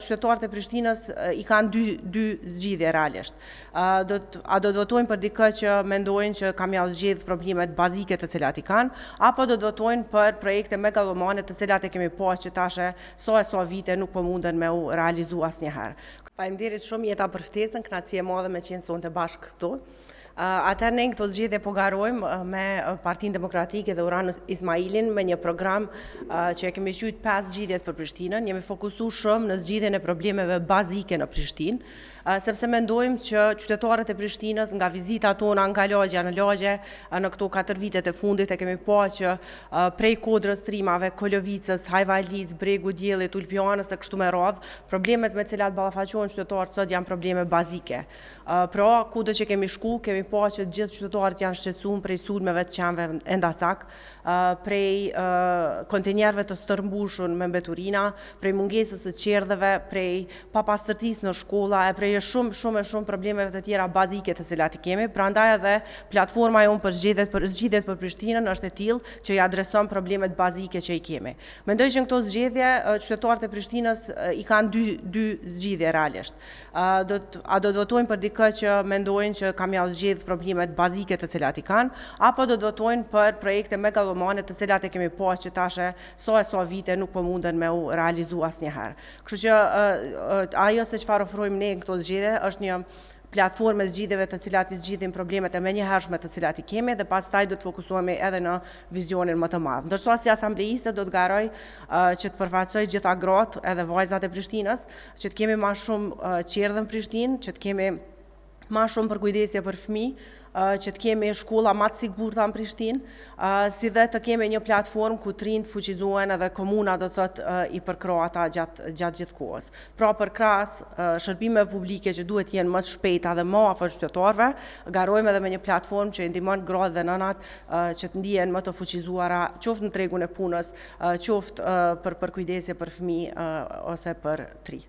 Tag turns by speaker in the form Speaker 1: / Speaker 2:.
Speaker 1: qytetarët e Prishtinës i kanë dy zgjidhje realisht. A do të votojnë për dikë që mendojnë që kam ja zgjedh problemet bazike të cilat i kanë, apo do të votojnë për projekte megalomane të cilat e kemi pasur që tash sa vite nuk po munden me u realizu asnjëherë. Faleminderit shumë jeta për ftesën, kënaqësi e madhe me qenë sonte bashkë këtu. Atëherë ne këto zgjedhje po garojmë me Partinë Demokratike dhe Uran Ismailin me një program që e kemi quajtur 5 zgjidhjet për Prishtinën. Jemi fokusuar shumë në zgjidhjen e problemeve bazike në Prishtinë, sepse mendojmë që qytetarët e Prishtinës nga vizitat tona nga lagja në lagje në këto 4 vitet e fundit e kemi pa që prej Kodrës, Trimave, Kolovicës, Hajvalis, Bregu, Diellit, Ulpianës e kështu me radhë, problemet me cilat ballafaqohen qytetarët sot janë probleme bazike. Pra, kudo që kemi shku, kemi pa që gjithë qytetarët janë shqetësuar prej sulmeve të qenëve endacak, prej kontenjerëve të stërmbushur me mbeturina, prej mungesës së qerdheve, prej papastërtisë në shkolla, e prej shumë problemeve të tjera bazike të cilat i kemi. Prandaj edhe platforma jonë për zgjidhjet për Prishtinën është e tillë që i adreson problemet bazike që i kemi. Mendoj që në këto zgjedhje qytetarët e Prishtinës i kanë dy zgjidhje realisht. A do të votojnë për dikë që mendojnë që kam ja zgjedh problemet bazike të cilat i kanë, apo do të votojnë për projekte megalomane të cilat e kemi pasur që tash sa vite nuk po munden me u realizu asnjëherë. Kështu që ajo se çfarë ofrojmë ne në këto zgjedhje është një platformë zgjidhjeve të cilat i zgjidhin problemet e menjëhershme të cilat i kemi dhe pastaj do të fokusohemi edhe në vizionin më të madh. Ndërsa si asambleiste do të garoj që të përfaqësoj gjitha gratë edhe vajzat e Prishtinës, që të kemi më shumë qerdhë në Prishtinë, që të kemi më shumë përkujdesje për fëmijë, që të kemi shkolla më të sigurta në Prishtinë, si dhe të kemi një platformë ku të rinjt fuqizohen edhe komuna do thotë i përkrohata gjatë gjithë kohës. Pra përkrahas shërbimeve publike që duhet jenë më të shpejta dhe më afër qytetarëve, garojmë edhe me një platformë që i ndihmon gratë dhe nënat që të ndihen më të fuqizuara qoftë në tregun e punës, qoftë për përkujdesje për fëmijë ose për tri.